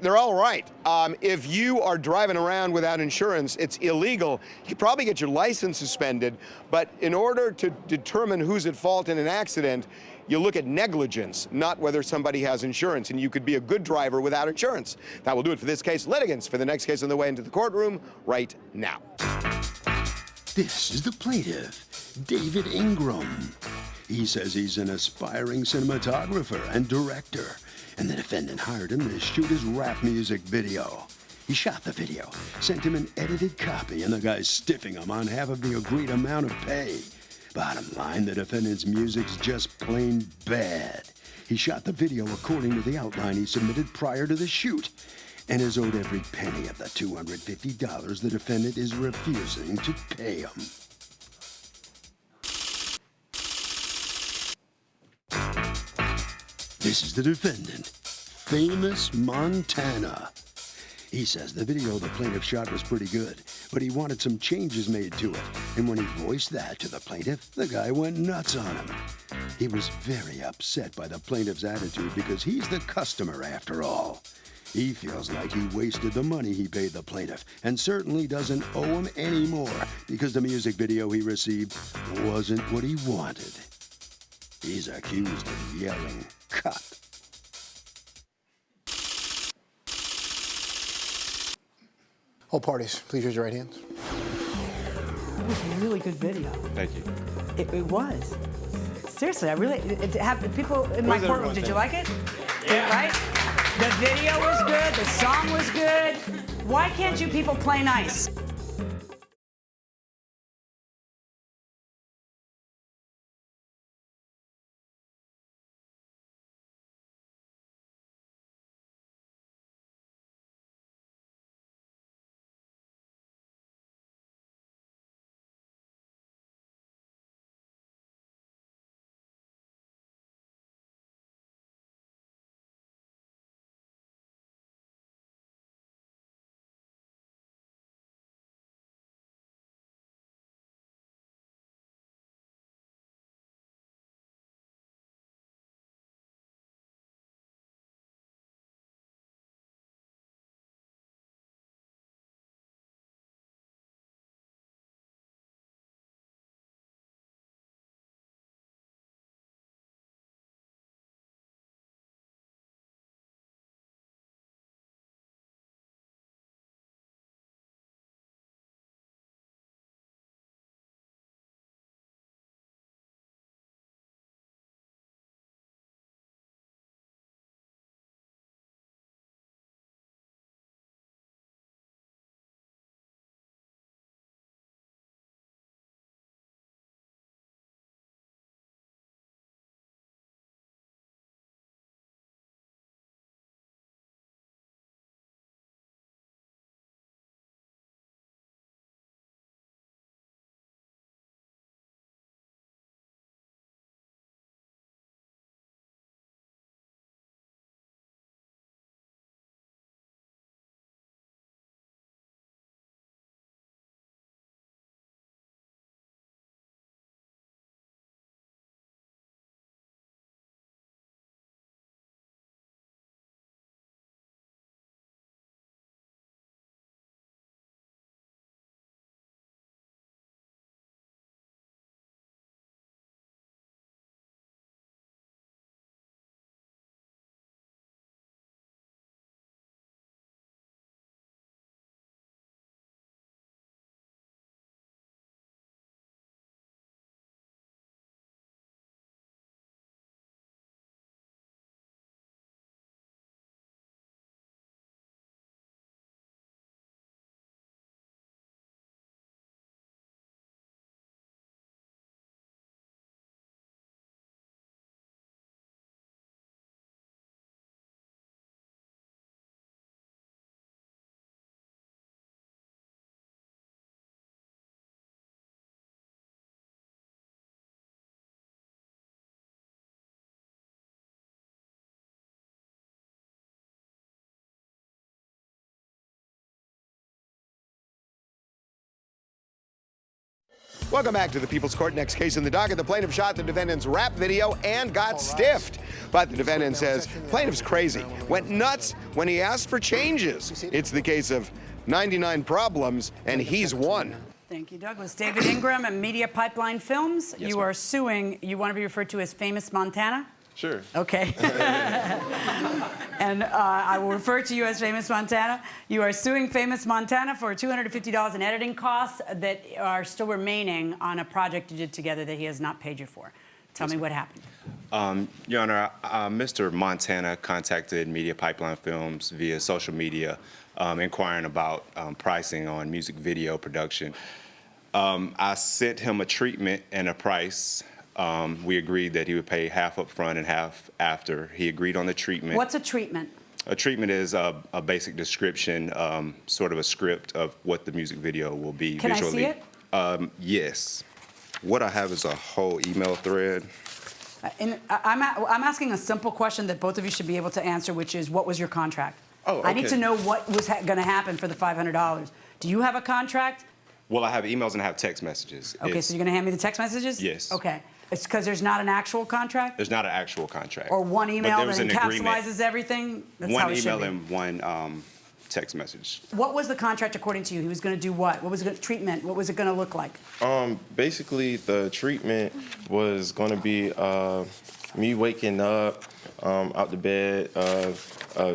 They're all right. If you are driving around without insurance, it's illegal. You probably get your license suspended, but in order to determine who's at fault in an accident, you look at negligence, not whether somebody has insurance, and you could be a good driver without insurance. That will do it for this case. Litigants for the next case on the way into the courtroom right now. This is the plaintiff, David Ingram. He says he's an aspiring cinematographer and director, and the defendant hired him to shoot his rap music video. He shot the video, sent him an edited copy, and the guy's stiffing him on half of the agreed amount of pay. Bottom line, the defendant's music's just plain bad. He shot the video according to the outline he submitted prior to the shoot, and is owed every penny of the $250 the defendant is refusing to pay him. This is the defendant, Famous Montana. He says the video the plaintiff shot was pretty good, but he wanted some changes made to it, and when he voiced that to the plaintiff, the guy went nuts on him. He was very upset by the plaintiff's attitude because he's the customer after all. He feels like he wasted the money he paid the plaintiff, and certainly doesn't owe him any more because the music video he received wasn't what he wanted. He's accused of yelling, "Cut." All parties, please raise your right hands. It was a really good video. Thank you. It was. Seriously, I really, people in my courtroom, did you like it? Yeah. Right? The video was good, the song was good. Why can't you people play nice? Welcome back to the People's Court. Next case in the docket, the plaintiff shot the defendant's rap video and got stiffed. But the defendant says plaintiff's crazy, went nuts when he asked for changes. It's the case of 99 problems, and he's one. Thank you, Douglas. David Ingram and Media Pipeline Films. Yes, you ma'am. are suing, you want to be referred to as Famous Montana? Sure. Okay. And I will refer to you as Famous Montana. You are suing Famous Montana for $250 in editing costs that are still remaining on a project you did together that he has not paid you for. Tell me what happened. Your Honor, Mr. Montana contacted Media Pipeline Films via social media inquiring about pricing on music video production. I sent him a treatment and a price. We agreed that he would pay half up front and half after. He agreed on the treatment. What's a treatment? A treatment is a basic description, sort of a script of what the music video will be Can visually. I see it? Yes. What I have is a whole email thread. I'm asking a simple question that both of you should be able to answer, which is, what was your contract? Oh, I need okay. to know what was going to happen for the $500. Do you have a contract? Well, I have emails and I have text messages. Okay, so you're going to hand me the text messages? Yes. Okay. It's because there's not an actual contract? There's not an actual contract. Or one But email there that was an agreement. encapsulates everything? That's how One it should email be. and one text message. What was the contract according to you? He was going to do what? What was the treatment? What was it going to look like? Basically, the treatment was going to be me waking up out the bed,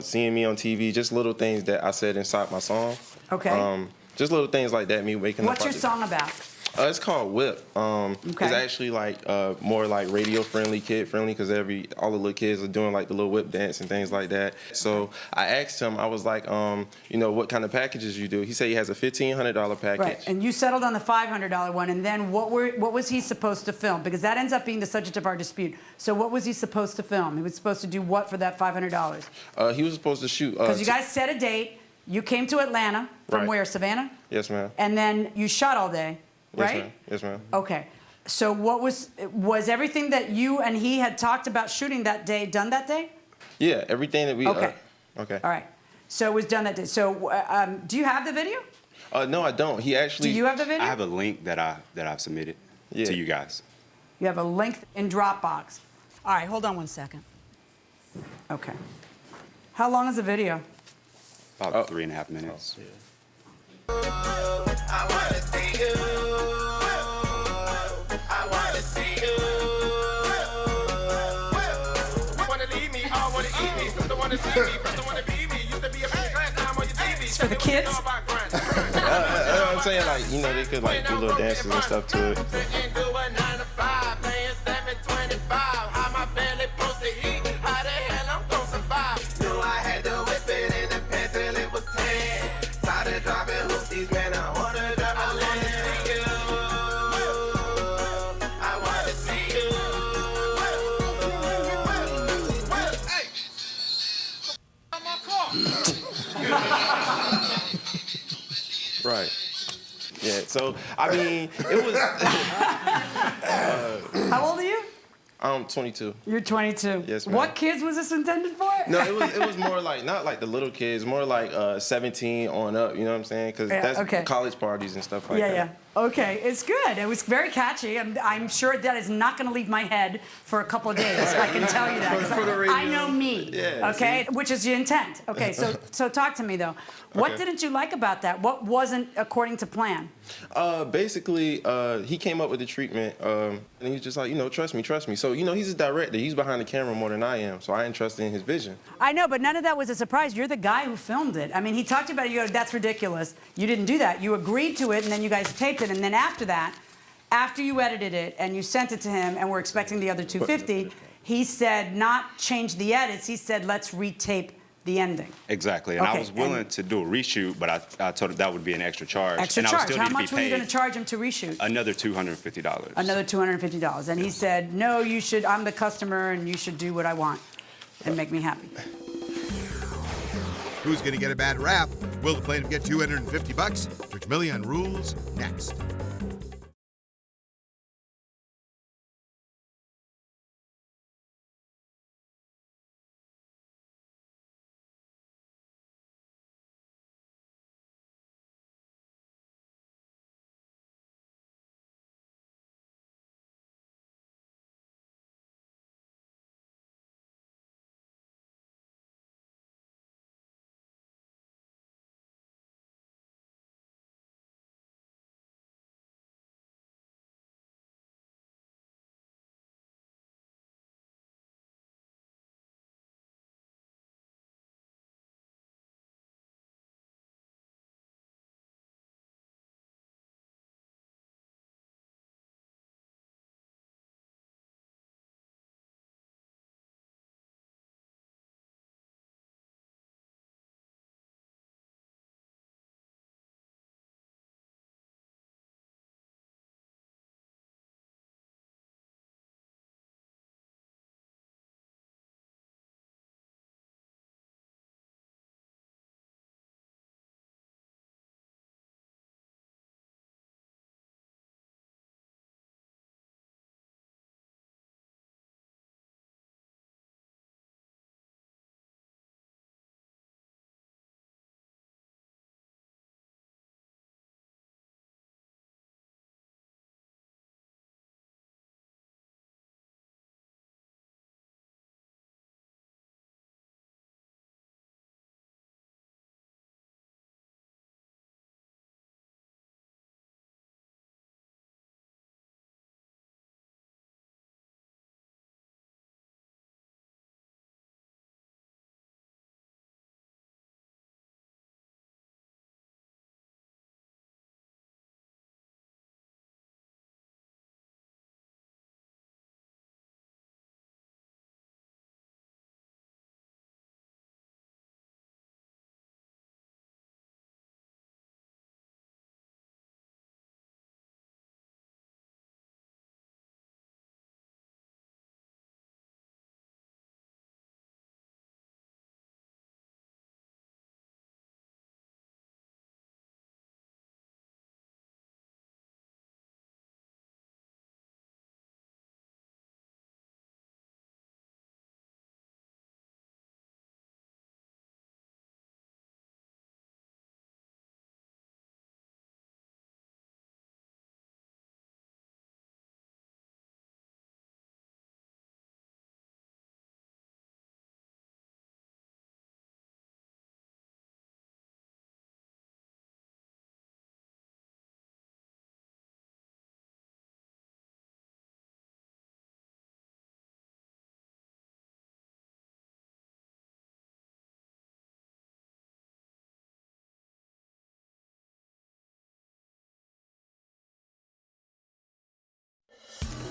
seeing me on TV, just little things that I said inside my song. Okay. Just little things like that, me waking What's up. your song about? It's called Whip. It's actually like more like radio friendly, kid friendly, because all the little kids are doing like the little whip dance and things like that. So I asked him, I was like, you know, what kind of packages you do? He said he has a $1,500 package. Right, and you settled on the $500 one, and then what was he supposed to film? Because that ends up being the subject of our dispute. So what was he supposed to film? He was supposed to do what for that $500? He was supposed to shoot. Because you guys set a date. You came to Atlanta from Right. where? Savannah? Yes, ma'am. And then you shot all day, Yes, right? ma'am. Yes, ma'am. Okay. So what was everything that you and he had talked about shooting that day done that day? Yeah, everything that we. Okay. Okay. All right. So it was done that day. So do you have the video? No, I don't. He actually. Do you have the video? I have a link that I've submitted Yeah. to you guys. You have a link in Dropbox. All right, hold on one second. Okay. How long is the video? About 3.5 minutes. I wanna see you. I wanna see you. Wanna leave me, all wanna eat me. Sister wanna see me, brother wanna be me. Used to be a big class, now I'm on your TV. It's for the kids? I'm saying, like, you know, they could like do little dances and stuff to it. And do a 9 to 5, playing 725. How my family supposed to eat? How the hell I'm gonna survive? Knew I had to whip it in the pen till it was 10. Started dropping hoopties, man, I wanna drop a land. I wanna see you. Hey! On my car. Right. Yeah. So I mean, it was. How old are you? I'm 22. You're 22. Yes, ma'am. What kids was this intended for? No, it was more like not like the little kids, more like 17 on up. You know what I'm saying? Because Yeah, that's okay. college parties and stuff like Yeah, that. yeah. Okay, it's good. It was very catchy. I'm sure that is not going to leave my head for a couple of days. I can tell you that. 'cause For the radio. I know me. Yeah, Okay, which is your intent. Okay, so talk to me though. What Okay. didn't you like about that? What wasn't according to plan? Basically, he came up with the treatment, and he was just like, you know, trust me. So, you know, he's a director. He's behind the camera more than I am, so I entrusted in his vision. I know, but none of that was a surprise. You're the guy who filmed it. I mean, he talked about it. You go, that's ridiculous. You didn't do that. You agreed to it, and then you guys taped it. And then after that, after you edited it and you sent it to him, and we're expecting the other 250, he said not change the edits. He said let's retape the ending. Exactly. And Okay, I was willing to do a reshoot, but I told him that would be an extra charge. Extra and I would charge. still How need to much be were you paid going to charge him to reshoot? another $250. Another $250. And he said, no, you should. I'm the customer, and you should do what I want and make me happy. Who's going to get a bad rap? Will the plaintiff get $250? Judge Millian rules next.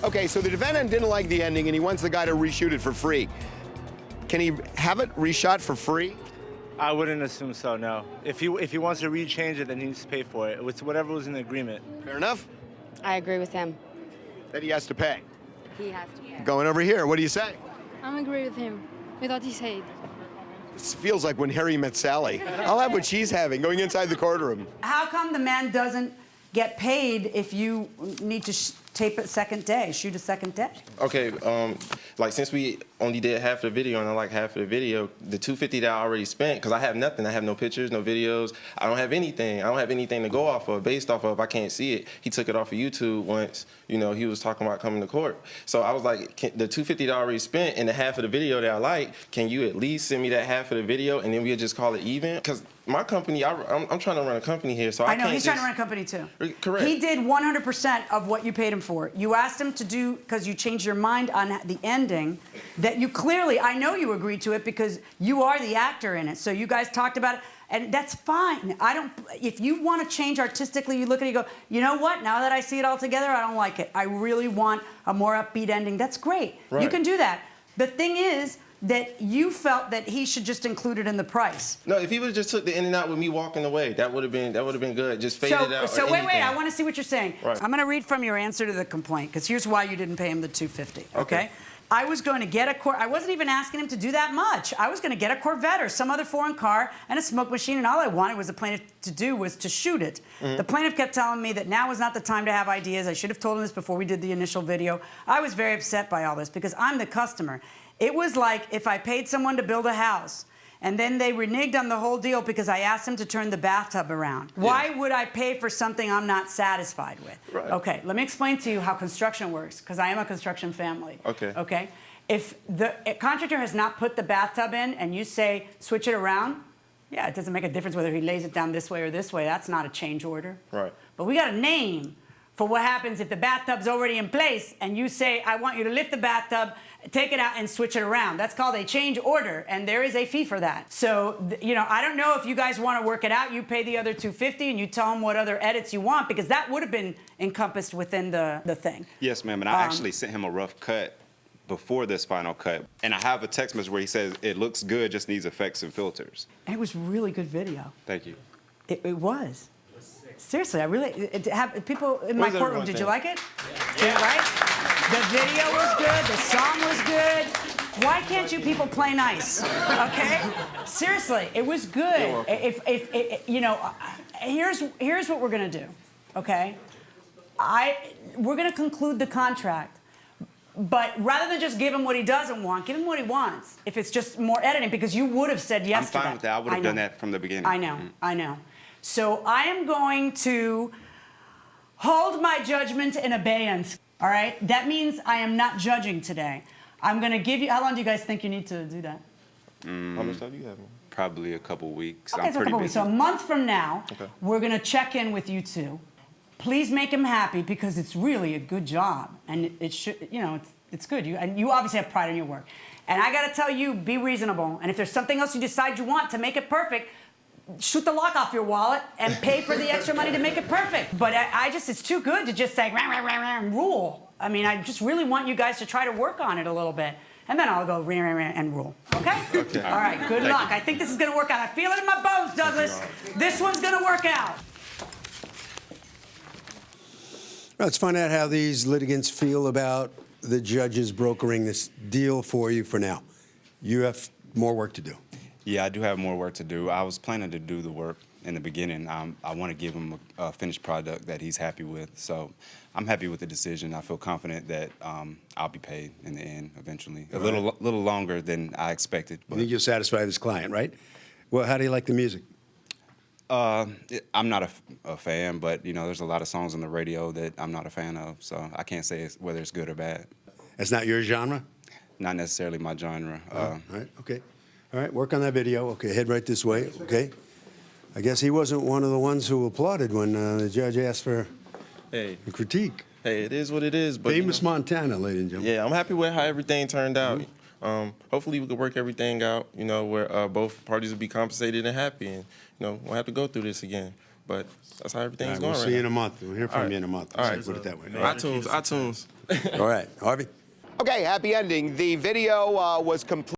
Okay, so the defendant didn't like the ending and he wants the guy to reshoot it for free. Can he have it reshot for free? I wouldn't assume so, no. If he wants to rechange it, then he needs to pay for it. It's whatever was in the agreement. Fair enough? I agree with him. Then he has to pay. He has to pay. Going over here, what do you say? I agree with him, with what he said. This feels like when Harry met Sally. I'll have what she's having, going inside the courtroom. How come the man doesn't get paid if you need to tape a second day, shoot a second day? Okay, like since we only did half the video and I like half of the video, the $250 that I already spent, because I have nothing. I have no pictures, no videos. I don't have anything. I don't have anything to go off of, based off of. I can't see it. He took it off of YouTube once, you know, he was talking about coming to court. So I was like, the $250 that I already spent and the half of the video that I like, can you at least send me that half of the video and then we'll just call it even? Because my company, I'm trying to run a company here, so I can't He's trying to run a company too. Correct. He did 100% of what you paid him for. You asked him to do, because you changed your mind on the ending, that you clearly, I know you agreed to it because you are the actor in it. So you guys talked about it, and that's fine. If you want to change artistically, you look at it, you go, you know what? Now that I see it all together, I don't like it. I really want a more upbeat ending. That's great. Right. You can do that. The thing is, that you felt that he should just include it in the price. No, if he would have just took the in and out with me walking away, that would have been good. Just fade it out. So wait, I want to see what you're saying. Right. I'm going to read from your answer to the complaint, because here's why you didn't pay him the $250. Okay. I was going to get I wasn't even asking him to do that much. I was going to get a Corvette or some other foreign car and a smoke machine, and all I wanted was the plaintiff to do was to shoot it. The plaintiff kept telling me that now was not the time to have ideas. I should have told him this before we did the initial video. I was very upset by all this because I'm the customer. It was like if I paid someone to build a house and then they reneged on the whole deal because I asked them to turn the bathtub around. Yeah. Why would I pay for something I'm not satisfied with? Right. Okay, let me explain to you how construction works, because I am a construction family. Okay. Okay? If the contractor has not put the bathtub in and you say, switch it around, yeah, it doesn't make a difference whether he lays it down this way or this way. That's not a change order. Right. But we got a name for what happens if the bathtub's already in place and you say, I want you to lift the bathtub, take it out and switch it around. That's called a change order, and there is a fee for that. So, you know, I don't know if you guys want to work it out. You pay the other $250 and you tell them what other edits you want, because that would have been encompassed within the thing. Yes, ma'am, and I actually sent him a rough cut before this final cut. And I have a text message where he says, it looks good, just needs effects and filters. And it was really good video. Thank you. It was. Seriously, I really, people in my courtroom, did you like it? Yeah. Right? The video was good, the song was good. Why can't you people play nice? Okay? Seriously, it was good. If you know, here's what we're gonna do, okay? We're gonna conclude the contract. But rather than just give him what he doesn't want, give him what he wants. If it's just more editing, because you would have said yes to that. I'm fine with that. I would have done that from the beginning. I know, I know. So I am going to hold my judgment in abeyance, all right? That means I am not judging today. I'm going to give you, how long do you guys think you need to do that? How much time do you have? Probably a couple weeks. Okay, so a couple weeks. So a month from now, we're going to check in with you two. Please make him happy, because it's really a good job. And it should, you know, it's good. And you obviously have pride in your work. And I got to tell you, be reasonable. And if there's something else you decide you want to make it perfect, shoot the lock off your wallet and pay for the extra money to make it perfect. But it's too good to just say, rah, rah, rah, rah, and rule. I mean, I just really want you guys to try to work on it a little bit. And then I'll go rah, rah, rah, and rule. Okay? Okay. All right, good luck. I think this is going to work out. I feel it in my bones, Douglas. This one's going to work out. Let's find out how these litigants feel about the judges brokering this deal for you for now. You have more work to do. Yeah, I do have more work to do. I was planning to do the work in the beginning. I want to give him a finished product that he's happy with. So I'm happy with the decision. I feel confident that I'll be paid in the end eventually. A little longer than I expected. I think you'll satisfy this client, right? Well, how do you like the music? I'm not a fan, but you know, there's a lot of songs on the radio that I'm not a fan of, so I can't say whether it's good or bad. That's not your genre? Not necessarily my genre. All right, okay. All right, work on that video. Okay, head right this way, okay? I guess he wasn't one of the ones who applauded when the judge asked for a critique. Hey, it is what it is. But Famous Montana, ladies and gentlemen. Yeah, I'm happy with how everything turned out. Hopefully we can work everything out, you know, where both parties will be compensated and happy, and, you know, we'll have to go through this again. But that's how everything's All right, going we'll right see you now. in a month. We'll hear from All you in a month. All right. Let's put it that way. iTunes. All right, Harvey. Okay, happy ending. The video was complete.